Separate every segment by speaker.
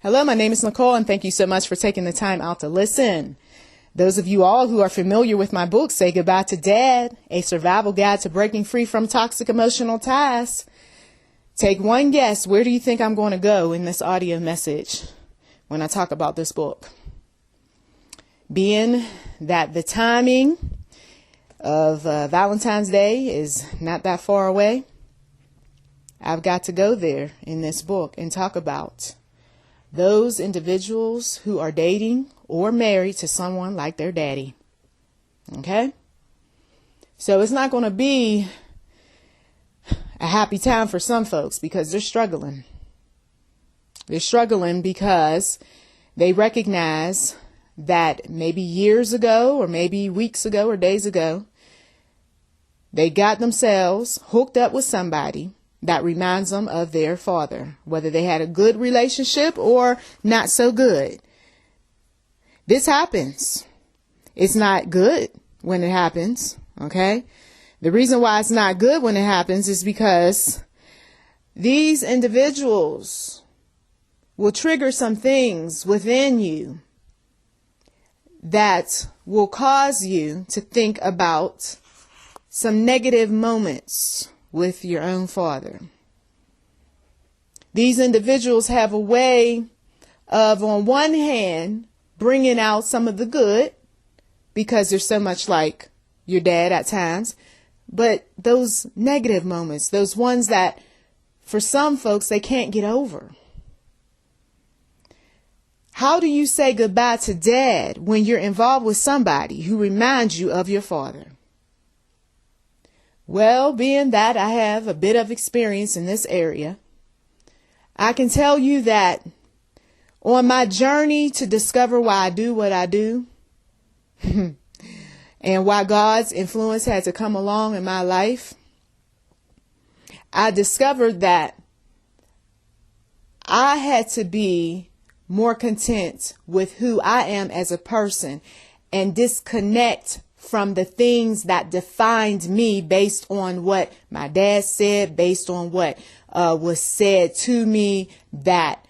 Speaker 1: Hello, my name is Nicole, and thank you so much for taking the time out to listen. Those of you all who are familiar with my book, Say Goodbye to Dad, A Survival Guide to Breaking Free from Toxic Emotional Ties. Take one guess, where do you think I'm going to go in this audio message when I talk about this book? Being that the timing of Valentine's Day is not that far away, I've got to go there in this book and talk about those individuals who are dating or married to someone like their daddy. Okay? So it's not going to be a happy time for some folks because they're struggling. They're struggling because they recognize that maybe years ago or maybe weeks ago or days ago, they got themselves hooked up with somebody that reminds them of their father, whether they had a good relationship or not so good. This happens. It's not good when it happens, okay? The reason why it's not good when it happens is because these individuals will trigger some things within you that will cause you to think about some negative moments with your own father. These individuals have a way of, on one hand, bringing out some of the good because they're so much like your dad at times. But those negative moments, those ones that for some folks, they can't get over. How do you say goodbye to dad when you're involved with somebody who reminds you of your father? Well, being that I have a bit of experience in this area, I can tell you that on my journey to discover why I do what I do and why God's influence had to come along in my life, I discovered that I had to be more content with who I am as a person and disconnect from the things that defined me based on what my dad said, based on what was said to me that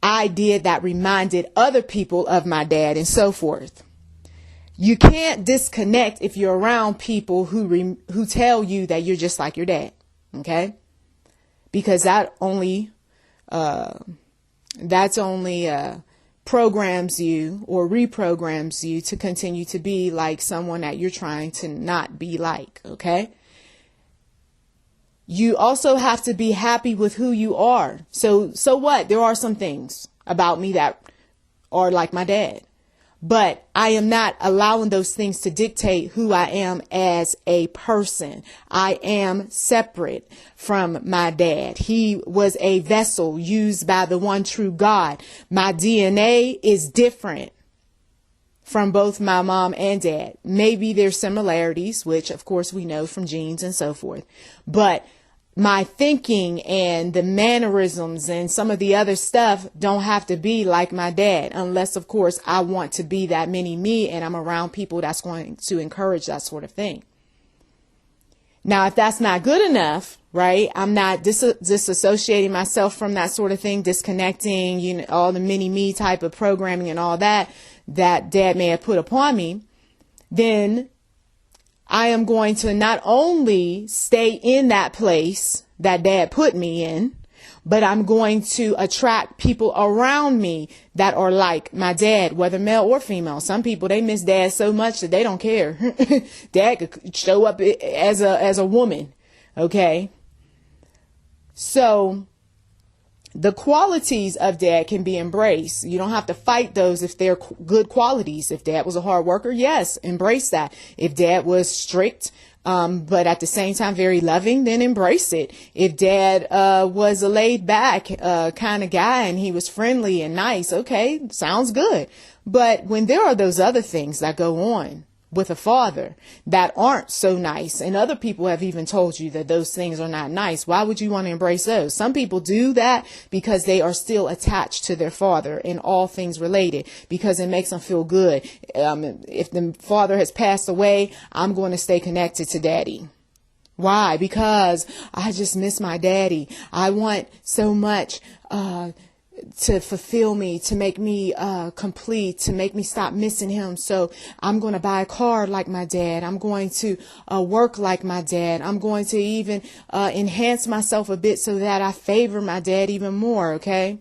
Speaker 1: I did that reminded other people of my dad and so forth. You can't disconnect if you're around people who tell you that you're just like your dad. Okay? Because that's only programs you or reprograms you to continue to be like someone that you're trying to not be like. Okay. You also have to be happy with who you are. So what? There are some things about me that are like my dad, but I am not allowing those things to dictate who I am as a person. I am separate from my dad. He was a vessel used by the one true God. My DNA is different from both my mom and dad. Maybe there's similarities, which of course we know from genes and so forth, but my thinking and the mannerisms and some of the other stuff don't have to be like my dad, unless, of course, I want to be that mini me and I'm around people that's going to encourage that sort of thing. Now, if that's not good enough, right, I'm not disassociating myself from that sort of thing, disconnecting, all the mini me type of programming and all that dad may have put upon me, then I am going to not only stay in that place that dad put me in, but I'm going to attract people around me that are like my dad, whether male or female. Some people, they miss dad so much that they don't care. Dad could show up as a woman. Okay. So the qualities of dad can be embraced. You don't have to fight those if they're good qualities. If dad was a hard worker, yes, embrace that. If dad was strict, but at the same time very loving, then embrace it. If dad was a laid back kind of guy and he was friendly and nice, okay, sounds good. But when there are those other things that go on with a father that aren't so nice, and other people have even told you that those things are not nice, why would you want to embrace those? Some people do that because they are still attached to their father in all things related, because it makes them feel good. If the father has passed away, I'm going to stay connected to daddy. Why? Because I just miss my daddy. I want so much to fulfill me, to make me complete, to make me stop missing him. So I'm going to buy a car like my dad. I'm going to work like my dad. I'm going to even enhance myself a bit so that I favor my dad even more. Okay.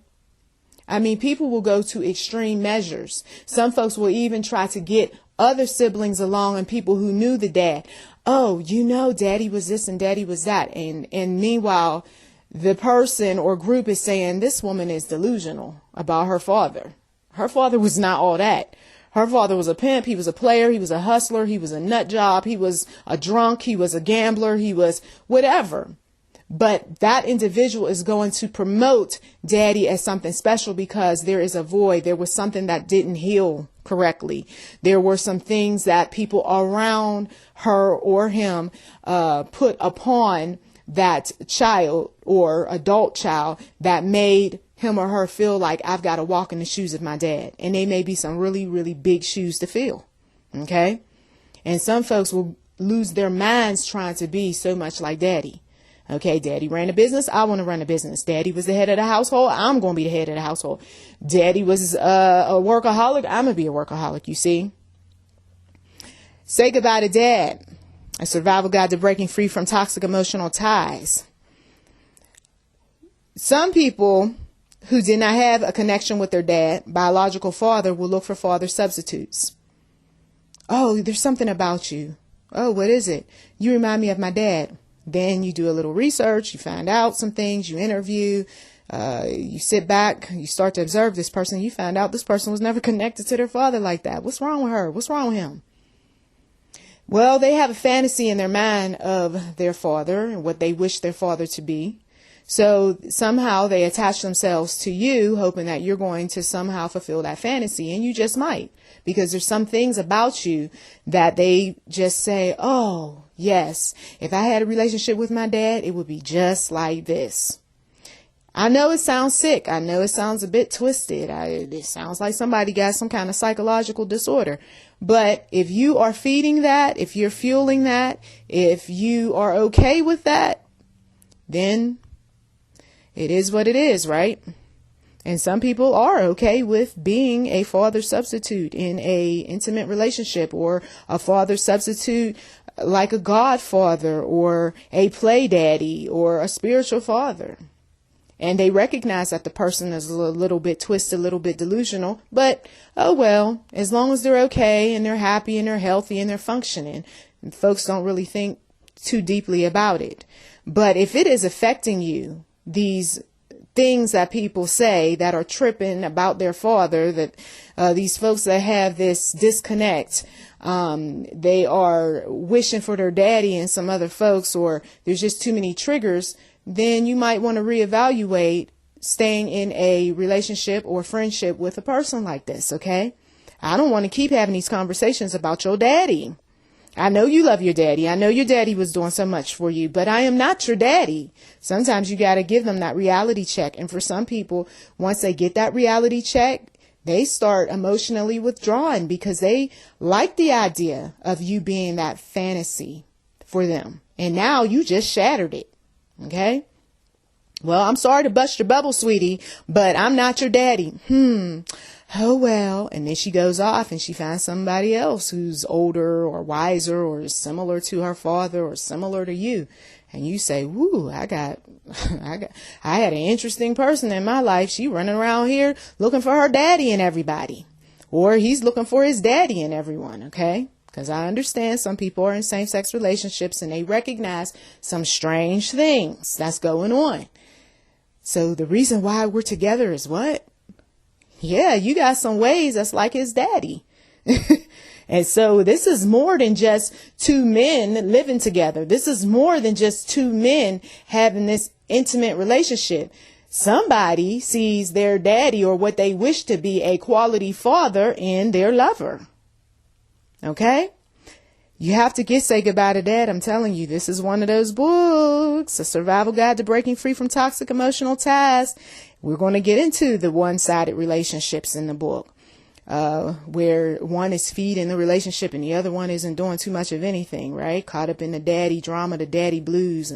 Speaker 1: I mean, people will go to extreme measures. Some folks will even try to get other siblings along and people who knew the dad. Oh, daddy was this and daddy was that. And meanwhile, the person or group is saying this woman is delusional about her father. Her father was not all that. Her father was a pimp. He was a player. He was a hustler. He was a nut job. He was a drunk. He was a gambler. He was whatever. But that individual is going to promote daddy as something special because there is a void. There was something that didn't heal correctly. There were some things that people around her or him put upon that child or adult child that made him or her feel like I've got to walk in the shoes of my dad. And they may be some really, really big shoes to fill. Okay. And some folks will lose their minds trying to be so much like daddy. Okay, daddy ran a business. I want to run a business. Daddy was the head of the household. I'm going to be the head of the household. Daddy was a workaholic. I'm going to be a workaholic. You see? Say goodbye to dad. A survival guide to breaking free from toxic emotional ties. Some people who did not have a connection with their dad, biological father, will look for father substitutes. Oh, there's something about you. Oh, what is it? You remind me of my dad. Then you do a little research, you find out some things, you interview, you sit back, you start to observe this person, you find out this person was never connected to their father like that. What's wrong with her? What's wrong with him? Well, they have a fantasy in their mind of their father and what they wish their father to be. So somehow they attach themselves to you, hoping that you're going to somehow fulfill that fantasy. And you just might, because there's some things about you that they just say, oh, yes, if I had a relationship with my dad, it would be just like this. I know it sounds sick. I know it sounds a bit twisted. It sounds like somebody got some kind of psychological disorder. But if you are feeding that, if you're fueling that, if you are okay with that, then it is what it is, right? And some people are okay with being a father substitute in a intimate relationship, or a father substitute like a godfather or a play daddy or a spiritual father. And they recognize that the person is a little bit twisted, a little bit delusional, but oh well, as long as they're okay and they're happy and they're healthy and they're functioning, folks don't really think too deeply about it. But if it is affecting you, these things that people say that are tripping about their father, that these folks that have this disconnect, they are wishing for their daddy and some other folks, or there's just too many triggers, then you might want to reevaluate staying in a relationship or friendship with a person like this. Okay. I don't want to keep having these conversations about your daddy. I know you love your daddy. I know your daddy was doing so much for you, but I am not your daddy. Sometimes you got to give them that reality check. And for some people, once they get that reality check, they start emotionally withdrawing because they like the idea of you being that fantasy for them. And now you just shattered it. Okay. Well, I'm sorry to bust your bubble, sweetie, but I'm not your daddy. Oh, well. And then she goes off and she finds somebody else who's older or wiser or similar to her father or similar to you. And you say, woo, I had an interesting person in my life. She running around here looking for her daddy and everybody, or he's looking for his daddy and everyone. Okay. Because I understand some people are in same-sex relationships and they recognize some strange things that's going on. So the reason why we're together is what? Yeah, you got some ways that's like his daddy. And so this is more than just two men living together. This is more than just two men having this intimate relationship. Somebody sees their daddy or what they wish to be a quality father in their lover. Okay? You have to say goodbye to dad. I'm telling you, this is one of those books, A Survival Guide to Breaking Free from Toxic Emotional Ties. We're going to get into the one-sided relationships in the book, where one is feeding the relationship and the other one isn't doing too much of anything, right? Caught up in the daddy drama, the daddy blues,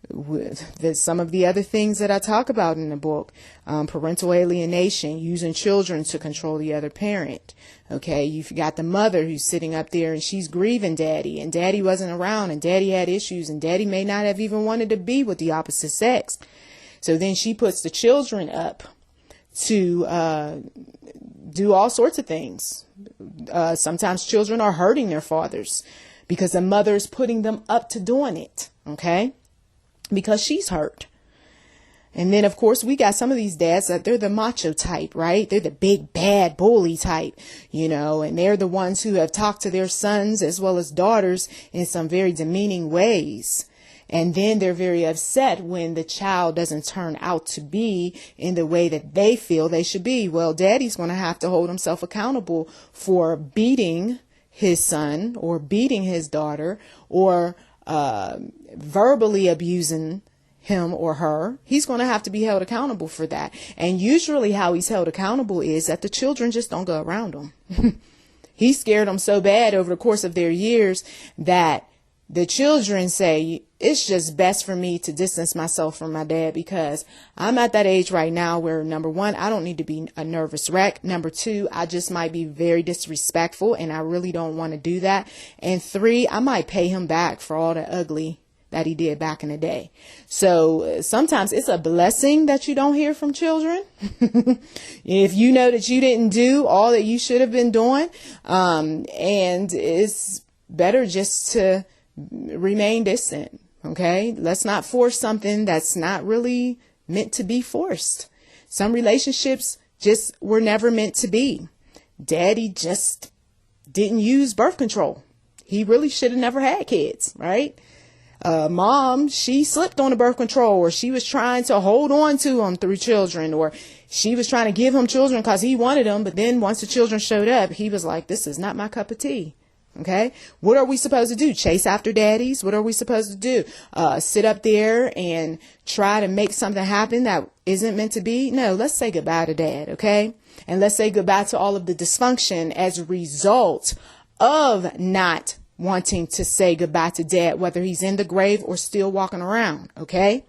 Speaker 1: There's some of the other things that I talk about in the book. Parental alienation, using children to control the other parent. Okay, you've got the mother who's sitting up there and she's grieving daddy, and daddy wasn't around, and daddy had issues, and daddy may not have even wanted to be with the opposite sex. So then she puts the children up to do all sorts of things. Sometimes children are hurting their fathers because the mother's putting them up to doing it. Okay, because she's hurt. And then, of course, we got some of these dads that they're the macho type, right? They're the big, bad bully type, and they're the ones who have talked to their sons as well as daughters in some very demeaning ways. And then they're very upset when the child doesn't turn out to be in the way that they feel they should be. Well, daddy's going to have to hold himself accountable for beating his son or beating his daughter or verbally abusing him or her. He's going to have to be held accountable for that. And usually how he's held accountable is that the children just don't go around him. He scared them so bad over the course of their years that the children say, it's just best for me to distance myself from my dad because I'm at that age right now where, number one, I don't need to be a nervous wreck. Number two, I just might be very disrespectful and I really don't want to do that. And three, I might pay him back for all the ugly that he did back in the day. So sometimes it's a blessing that you don't hear from children. If you know that you didn't do all that you should have been doing, and it's better just to remain distant. Okay, let's not force something that's not really meant to be forced. Some relationships just were never meant to be. Daddy just didn't use birth control. He really should have never had kids, right? Mom, she slipped on the birth control, or she was trying to hold on to him through children, or she was trying to give him children because he wanted them. But then once the children showed up, he was like, this is not my cup of tea. Okay. What are we supposed to do? Chase after daddies? What are we supposed to do? Sit up there and try to make something happen that isn't meant to be? No, let's say goodbye to dad. Okay. And let's say goodbye to all of the dysfunction as a result of not wanting to say goodbye to dad, whether he's in the grave or still walking around. Okay.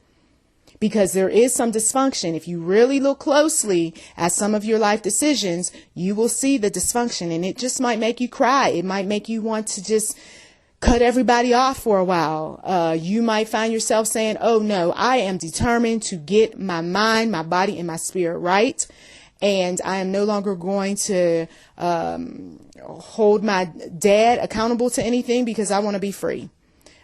Speaker 1: Because there is some dysfunction. If you really look closely at some of your life decisions, you will see the dysfunction, and it just might make you cry. It might make you want to just cut everybody off for a while. You might find yourself saying, oh no, I am determined to get my mind, my body, and my spirit right. And I am no longer going to hold my dad accountable to anything because I want to be free.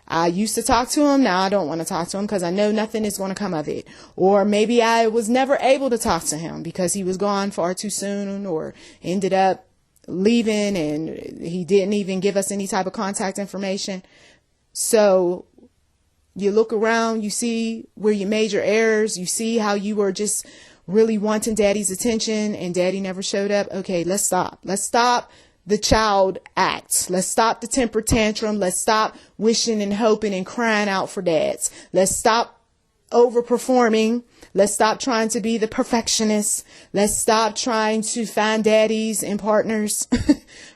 Speaker 1: I used to talk to him. Now I don't want to talk to him because I know nothing is going to come of it. Or maybe I was never able to talk to him because he was gone far too soon or ended up leaving and he didn't even give us any type of contact information. So you look around, you see where you made your errors. You see how you were just really wanting daddy's attention and daddy never showed up. Okay, let's stop. Let's stop the child acts. Let's stop the temper tantrum. Let's stop wishing and hoping and crying out for dads. Let's stop overperforming. Let's stop trying to be the perfectionist. Let's stop trying to find daddies and partners.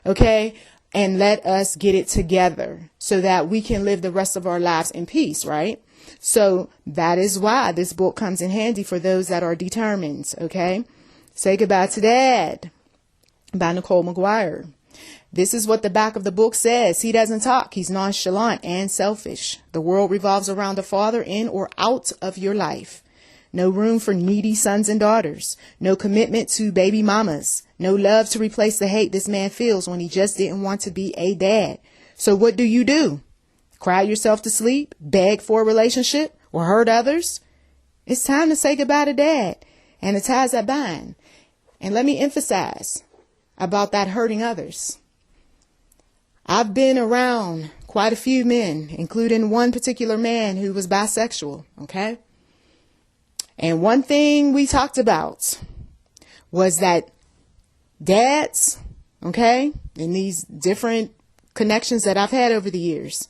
Speaker 1: Okay. And let us get it together so that we can live the rest of our lives in peace. Right. So that is why this book comes in handy for those that are determined. Okay. Say goodbye to dad by NichollMcGuire. This is what the back of the book says. He doesn't talk. He's nonchalant and selfish. The world revolves around the father in or out of your life. No room for needy sons and daughters. No commitment to baby mamas. No love to replace the hate this man feels when he just didn't want to be a dad. So what do? Cry yourself to sleep? Beg for a relationship? Or hurt others? It's time to say goodbye to dad and the ties that bind. And let me emphasize about that hurting others. I've been around quite a few men, including one particular man who was bisexual. Okay. And one thing we talked about was that dads, okay, in these different connections that I've had over the years,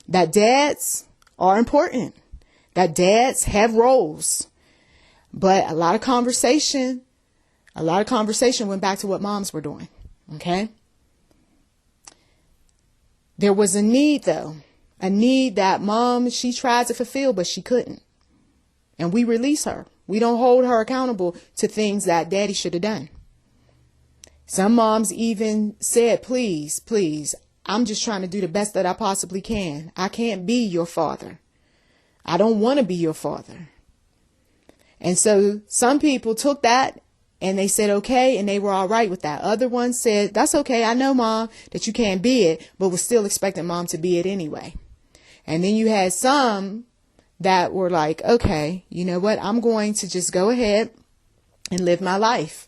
Speaker 1: that dads are important, that dads have roles, but a lot of conversation went back to what moms were doing. Okay. There was a need, though, a need that mom, she tried to fulfill, but she couldn't. And we release her. We don't hold her accountable to things that daddy should have done. Some moms even said, please, please, I'm just trying to do the best that I possibly can. I can't be your father. I don't want to be your father. And so some people took that and they said, okay, and they were all right with that. Other ones said, that's okay. I know, Mom, that you can't be it, but was still expecting Mom to be it anyway. And then you had some that were like, okay, you know what? I'm going to just go ahead and live my life.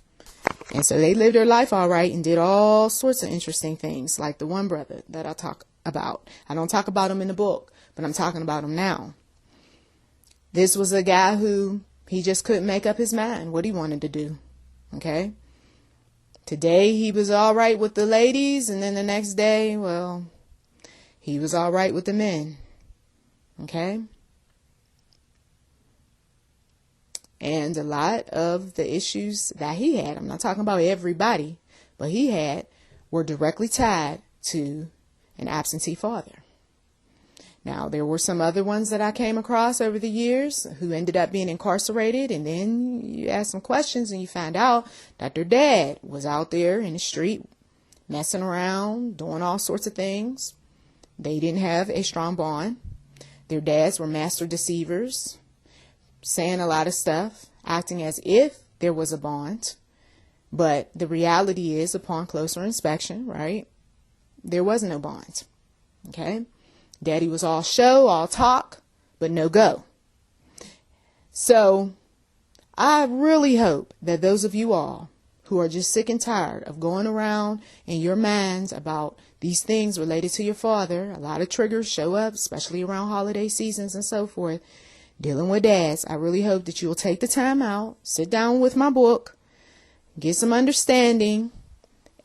Speaker 1: And so they lived their life all right and did all sorts of interesting things, like the one brother that I talk about. I don't talk about him in the book, but I'm talking about him now. This was a guy who he just couldn't make up his mind what he wanted to do. Okay. Today he was all right with the ladies, and then the next day, well, he was all right with the men. Okay. And a lot of the issues that he had, I'm not talking about everybody, but he had, were directly tied to an absentee father. Now, there were some other ones that I came across over the years who ended up being incarcerated. And then you ask some questions and you find out that their dad was out there in the street messing around, doing all sorts of things. They didn't have a strong bond. Their dads were master deceivers, saying a lot of stuff, acting as if there was a bond. But the reality is, upon closer inspection, right, there was no bond. Okay. Daddy was all show, all talk, but no go. So I really hope that those of you all who are just sick and tired of going around in your minds about these things related to your father, a lot of triggers show up, especially around holiday seasons and so forth, dealing with dads. I really hope that you'll take the time out, sit down with my book, get some understanding,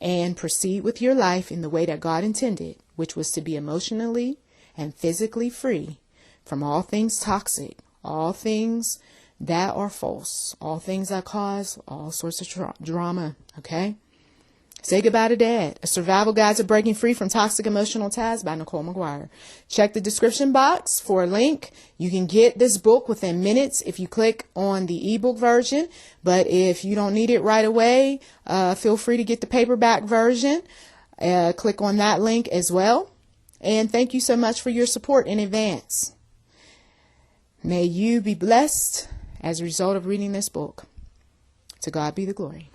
Speaker 1: and proceed with your life in the way that God intended, which was to be emotionally and physically free from all things toxic, all things that are false, all things that cause all sorts of drama. Okay? Say goodbye to dad. A Survival Guide to Breaking Free from Toxic Emotional Ties by NichollMcGuire. Check the description box for a link. You can get this book within minutes if you click on the ebook version. But if you don't need it right away, feel free to get the paperback version. Click on that link as well. And thank you so much for your support in advance. May you be blessed as a result of reading this book. To God be the glory.